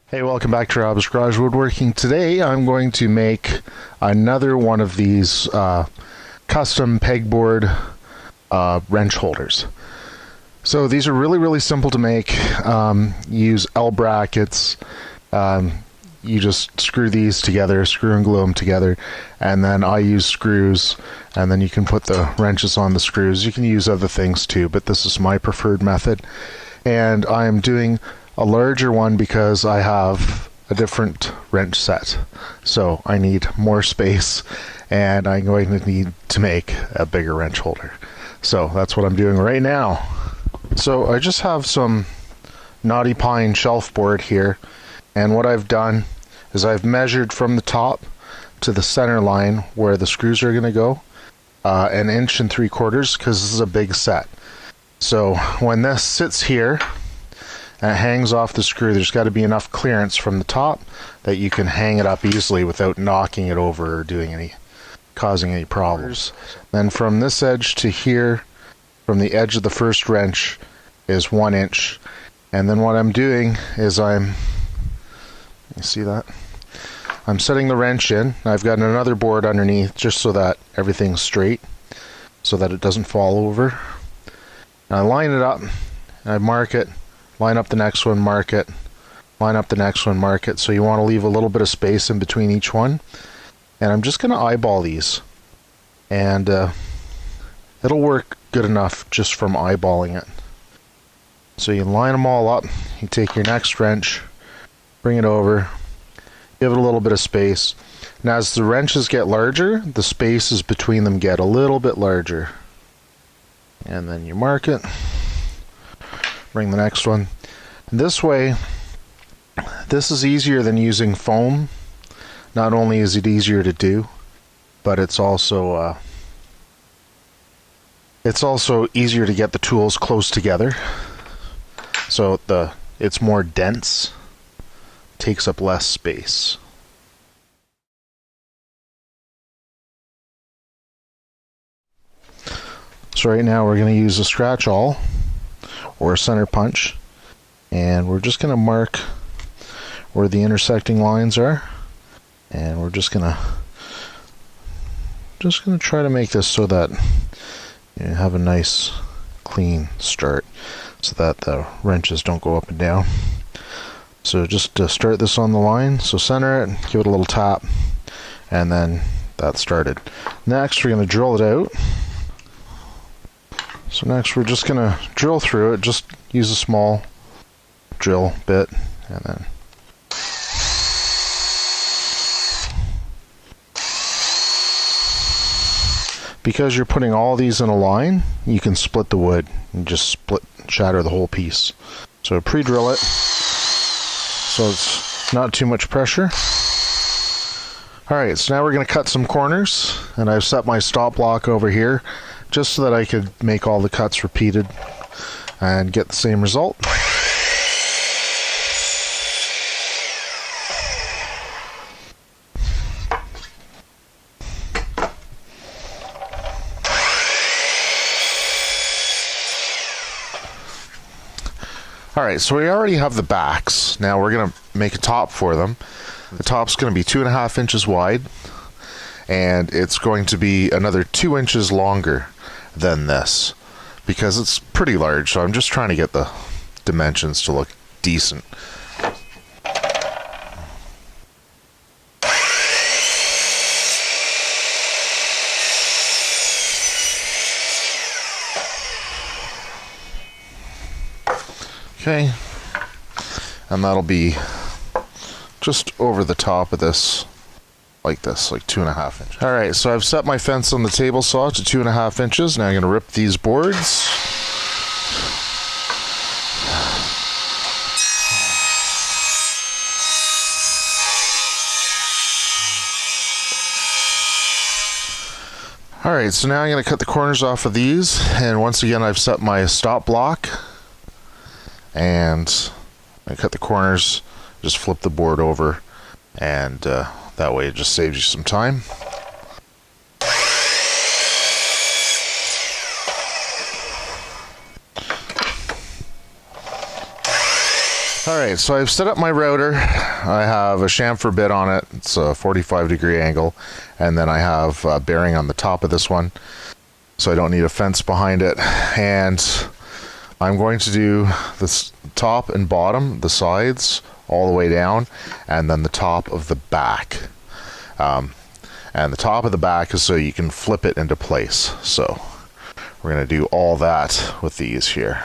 Hey, welcome back to Rob's Garage Woodworking. Today I'm going to make another one of these custom pegboard wrench holders. So these are really simple to make. You use L brackets. You just screw these together, screw and glue them together, and then I use screws, and then you can put the wrenches on the screws. You can use other things too, but this is my preferred method. And I'm doing a larger one because I have a different wrench set, so I need more space, and I'm going to need to make a bigger wrench holder. So that's what I'm doing right now. So I just have some knotty pine shelf board here, and what I've done is I've measured from the top to the center line where the screws are going to go, 1 3/4 inches, because this is a big set. So when this sits here and it hangs off the screw, there's got to be enough clearance from the top that you can hang it up easily without knocking it over or causing any problems. Then from this edge to here, from the edge of the first wrench, is 1 inch. And then what I'm doing is you see that? I'm setting the wrench in. I've got another board underneath just so that everything's straight, so that it doesn't fall over. And I line it up, and I mark it. Line up the next one, mark it. Line up the next one, mark it. So you want to leave a little bit of space in between each one. And I'm just going to eyeball these. And it'll work good enough just from eyeballing it. So you line them all up. You take your next wrench, bring it over, give it a little bit of space. And as the wrenches get larger, the spaces between them get a little bit larger. And then you mark it. Bring the next one. This way, this is easier than using foam. Not only is it easier to do, but it's also easier to get the tools close together. So it's more dense, takes up less space. So right now we're going to use a scratch awl or a center punch, and we're just going to mark where the intersecting lines are, and we're just going to try to make this so that you have a nice clean start, so that the wrenches don't go up and down. So just to start this on the line, so center it, give it a little tap, and then that's started. Next we're going to drill it out. So next we're just going to drill through it, just use a small drill bit, and then because you're putting all these in a line, you can split the wood and just shatter the whole piece. So pre-drill it so it's not too much pressure. Alright, so now we're going to cut some corners, and I've set my stop block over here just so that I could make all the cuts repeated and get the same result. Alright, so we already have the backs. Now we're going to make a top for them. The top's going to be 2.5 inches wide, and it's going to be another 2 inches longer than this because it's pretty large, so I'm just trying to get the dimensions to look decent. Okay, and that'll be just over the top of this, like 2.5 inches. Alright, so I've set my fence on the table saw to 2.5 inches. Now I'm going to rip these boards. Alright, so now I'm going to cut the corners off of these, and once again I've set my stop block, and I cut the corners, just flip the board over, and that way it just saves you some time. Alright, so I've set up my router. I have a chamfer bit on it. It's a 45-degree angle. And then I have a bearing on the top of this one, so I don't need a fence behind it. And I'm going to do this top and bottom, the sides, all the way down, and then the top of the back. And the top of the back is so you can flip it into place. So we're going to do all that with these here.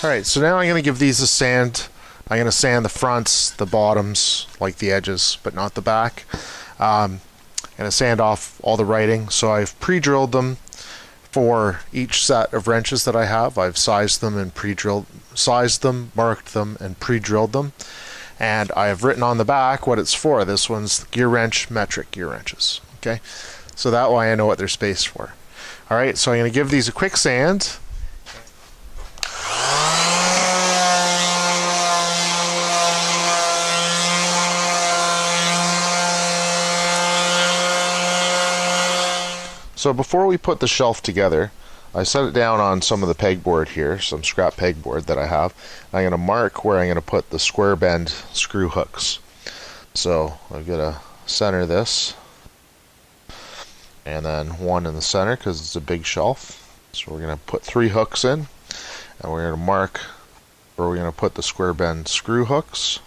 Alright, so now I'm going to give these a sand. I'm going to sand the fronts, the bottoms, like the edges, but not the back. I'm going to sand off all the writing. So I've pre-drilled them for each set of wrenches that I have. I've sized them and sized them, marked them, and pre-drilled them. And I have written on the back what it's for. This one's gear wrench, metric gear wrenches. Okay, so that way I know what they're spaced for. Alright, so I'm going to give these a quick sand. So before we put the shelf together, I set it down on some of the pegboard here, some scrap pegboard that I have. I'm going to mark where I'm going to put the square bend screw hooks. So I'm going to center this, and then one in the center because it's a big shelf. So we're going to put 3 hooks in, and we're going to mark where we're going to put the square bend screw hooks,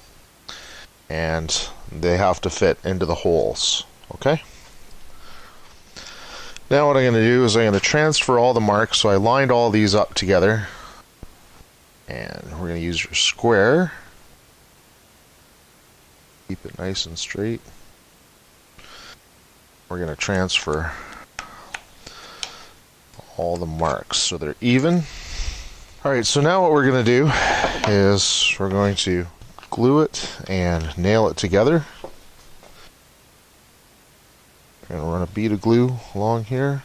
and they have to fit into the holes. Okay? Now what I'm going to do is I'm going to transfer all the marks. So I lined all these up together, and we're going to use your square. Keep it nice and straight. We're going to transfer all the marks so they're even. Alright, so now what we're going to do is we're going to glue it and nail it together. We're going to run a bead of glue along here.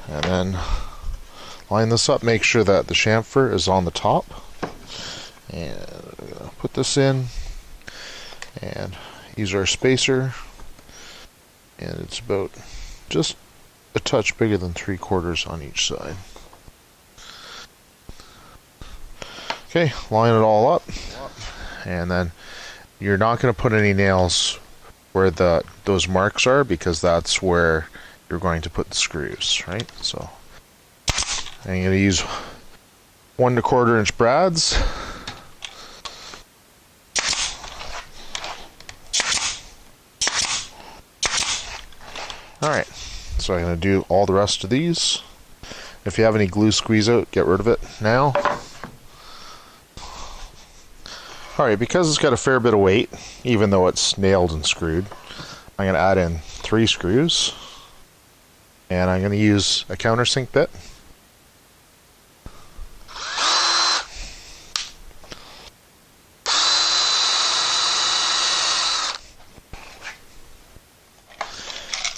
And then line this up, make sure that the chamfer is on the top. And we're going to put this in and use our spacer. And it's about just a touch bigger than 3/4 on each side. Okay, line it all up, and then you're not going to put any nails where those marks are, because that's where you're going to put the screws, right? So I'm going to use 1 1/4 inch brads. Alright, so I'm going to do all the rest of these. If you have any glue squeeze out, get rid of it now. Alright, because it's got a fair bit of weight, even though it's nailed and screwed, I'm going to add in 3 screws. And I'm going to use a countersink bit.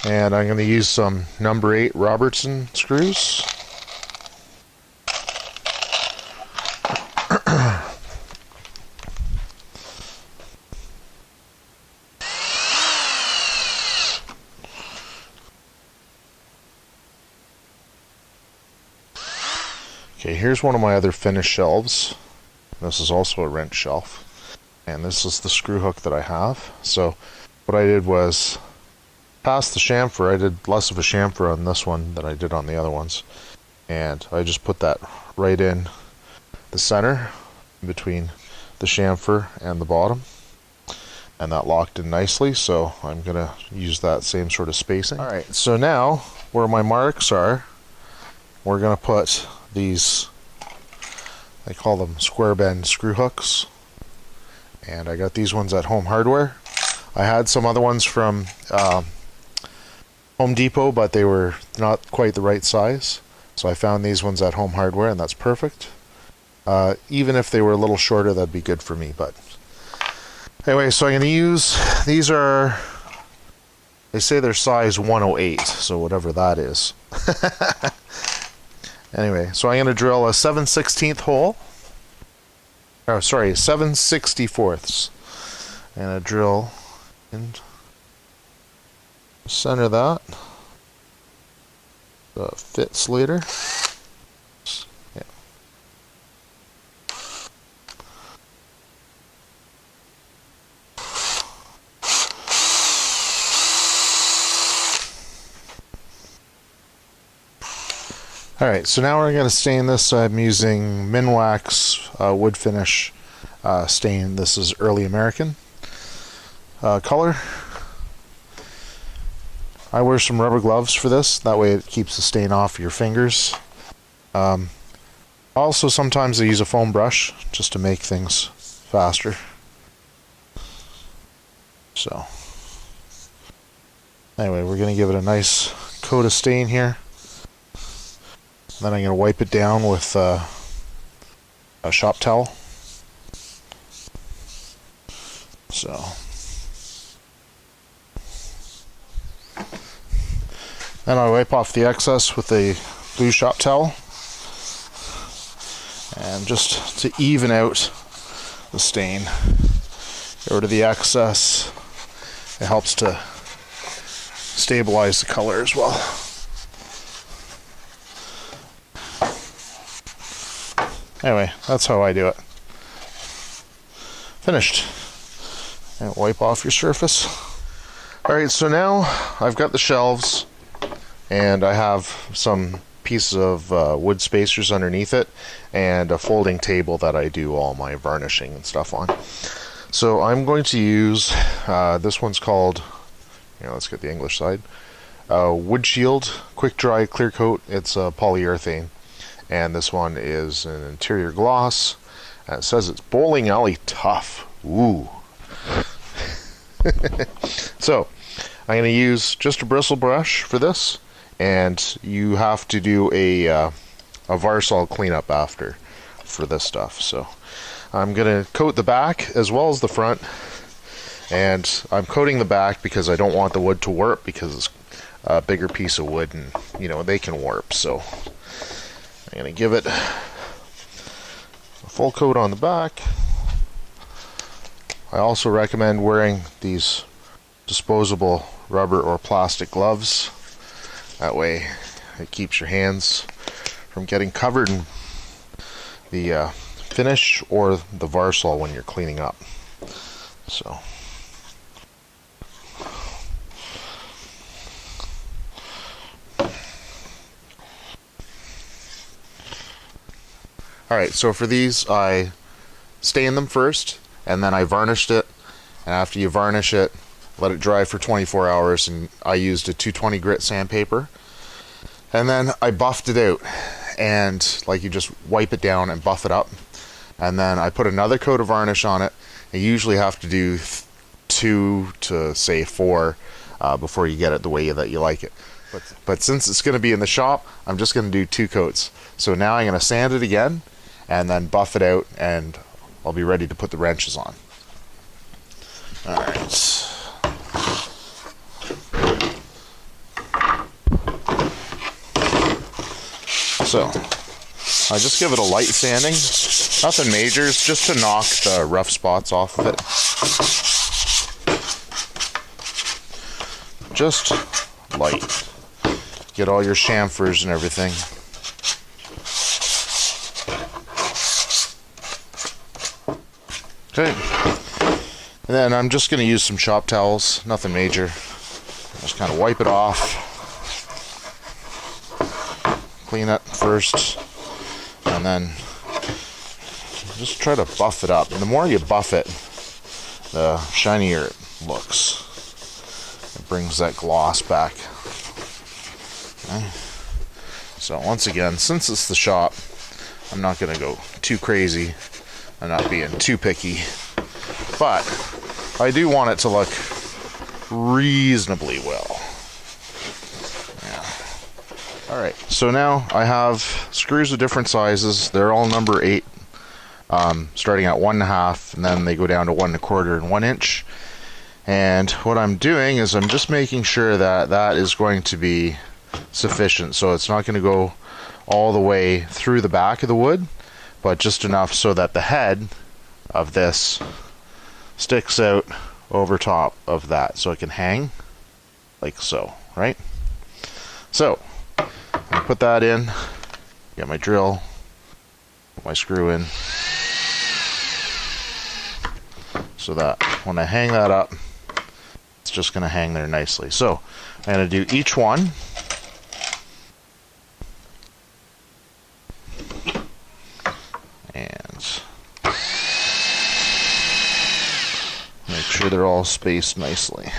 And I'm going to use some number 8 Robertson screws. Okay, here's one of my other finished shelves. This is also a wrench shelf. And this is the screw hook that I have. So what I did was past the chamfer. I did less of a chamfer on this one than I did on the other ones. And I just put that right in the center between the chamfer and the bottom. And that locked in nicely, so I'm going to use that same sort of spacing. Alright, so now where my marks are, we're going to put these, I call them square bend screw hooks, and I got these ones at Home Hardware. I had some other ones from Home Depot, but they were not quite the right size, so I found these ones at Home Hardware, and that's perfect. Even if they were a little shorter, that'd be good for me, but Anyway, so I'm going to use, these are, they say they're size 108, so whatever that is. Anyway, so I'm going to drill a 7/16 hole. Oh, sorry, 7/64. I'm going to drill and center that. So it fits later. Yeah. Alright, so now we're going to stain this. I'm using Minwax wood finish stain. This is Early American color. I wear some rubber gloves for this, that way it keeps the stain off your fingers. Also, sometimes I use a foam brush just to make things faster. So, anyway, we're going to give it a nice coat of stain here. Then I'm going to wipe it down with a shop towel. So, then I wipe off the excess with a blue shop towel. And just to even out the stain, get rid of the excess. It helps to stabilize the color as well. Anyway, that's how I do it. Finished. And wipe off your surface. Alright, so now I've got the shelves and I have some pieces of wood spacers underneath it and a folding table that I do all my varnishing and stuff on. So I'm going to use, this one's called, let's get the English side, Wood Shield Quick Dry Clear Coat. It's polyurethane. And this one is an interior gloss. And it says it's bowling alley tough. Ooh. So, I'm going to use just a bristle brush for this. And you have to do a Varsol cleanup after for this stuff. So, I'm going to coat the back as well as the front. And I'm coating the back because I don't want the wood to warp, because it's a bigger piece of wood and, they can warp. So, I'm going to give it a full coat on the back. I also recommend wearing these disposable rubber or plastic gloves. That way it keeps your hands from getting covered in the finish or the Varsol when you're cleaning up. So, alright, so for these I stain them first and then I varnished it, and after you varnish it, let it dry for 24 hours, and I used a 220 grit sandpaper, and then I buffed it out, and you just wipe it down and buff it up, and then I put another coat of varnish on it. You usually have to do 2 to say 4 before you get it the way that you like it. But since it's going to be in the shop, I'm just going to do 2 coats. So now I'm going to sand it again and then buff it out, and I'll be ready to put the wrenches on. Alright. So, I just give it a light sanding. Nothing major, it's just to knock the rough spots off of it. Just light. Get all your chamfers and everything. Okay. And then I'm just going to use some shop towels, nothing major. Just kind of wipe it off. Clean it first. And then just try to buff it up. And the more you buff it, the shinier it looks. It brings that gloss back. Okay. So once again, since it's the shop, I'm not going to go too crazy. I'm not being too picky. But I do want it to look reasonably well. Yeah. Alright, so now I have screws of different sizes. They're all number 8 starting at 1.5, and then they go down to 1.25 and 1 inch. And what I'm doing is I'm just making sure that that is going to be sufficient, so it's not going to go all the way through the back of the wood, but just enough so that the head of this sticks out over top of that, so it can hang like so, right? So I put that in, get my drill, put my screw in, so that when I hang that up, it's just going to hang there nicely. So I'm going to do each one. And make sure they're all spaced nicely.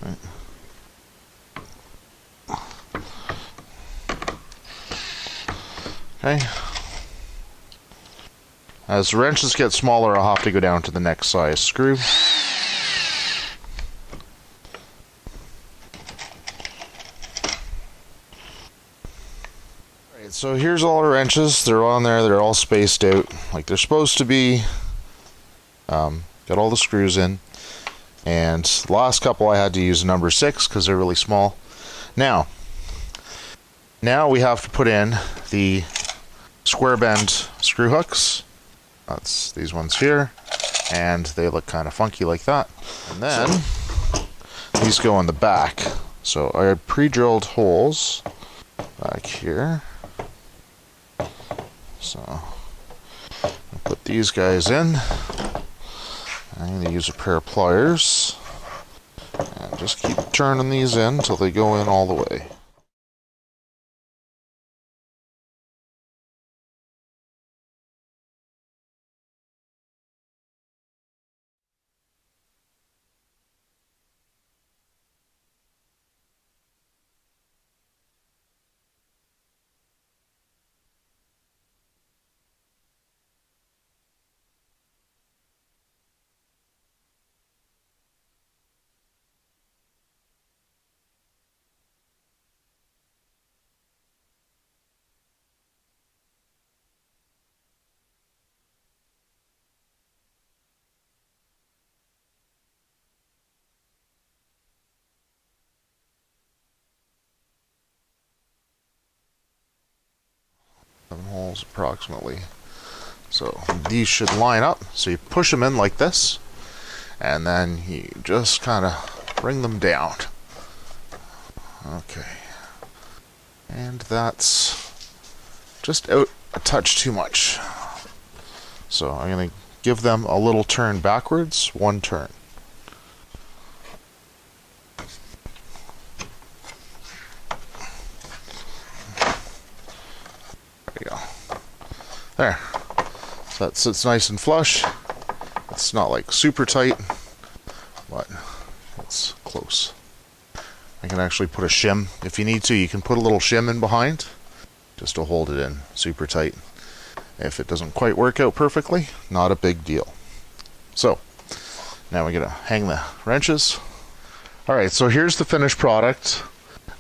Right. Okay. As the wrenches get smaller, I'll have to go down to the next size screw. Alright, so here's all our wrenches. They're on there, they're all spaced out like they're supposed to be. Got all the screws in. And the last couple I had to use number 6 because they're really small. Now we have to put in the square bend screw hooks. That's these ones here, and they look kind of funky like that. And then these go in the back. So I had pre-drilled holes back here. So I'll put these guys in. I'm going to use a pair of pliers and just keep turning these in until they go in all the way. Holes approximately. So these should line up. So you push them in like this, and then you just kind of bring them down. Okay. And that's just out a touch too much. So I'm going to give them a little turn backwards, one turn. There. So that sits nice and flush. It's not like super tight, but it's close. I can actually put a shim. If you need to, you can put a little shim in behind just to hold it in super tight. If it doesn't quite work out perfectly, not a big deal. So now we're going to hang the wrenches. Alright, so here's the finished product.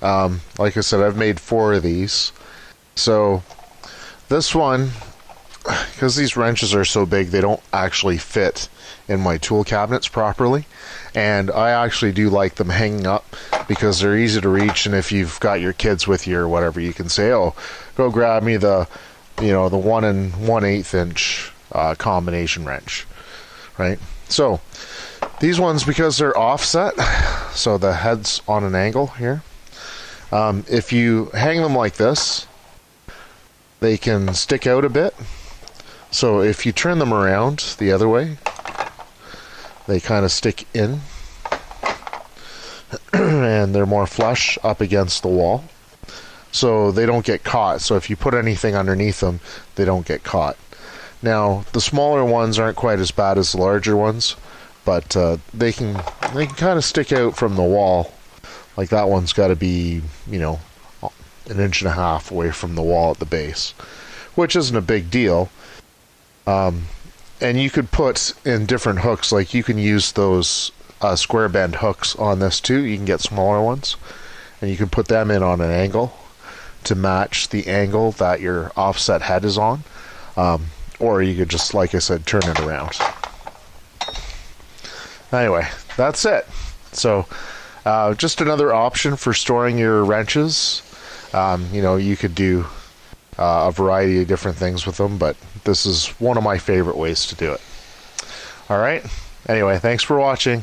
Like I said, I've made 4 of these. So this one, because these wrenches are so big, they don't actually fit in my tool cabinets properly, and I actually do like them hanging up because they're easy to reach, and if you've got your kids with you or whatever, you can say, oh, go grab me the 1 1/8 inch combination wrench, right? So these ones, because they're offset, so the head's on an angle here, if you hang them like this, they can stick out a bit. So if you turn them around the other way, they kind of stick in and they're more flush up against the wall, so they don't get caught. So if you put anything underneath them, they don't get caught. Now the smaller ones aren't quite as bad as the larger ones, but they can kind of stick out from the wall. Like that one's got to be 1.5 inches away from the wall at the base, which isn't a big deal. And you could put in different hooks, like you can use those square bend hooks on this too. You can get smaller ones, and you can put them in on an angle to match the angle that your offset head is on. Or you could just, like I said, turn it around. Anyway, that's it. So just another option for storing your wrenches. You could do a variety of different things with them, but this is one of my favorite ways to do it. All right. Anyway, thanks for watching.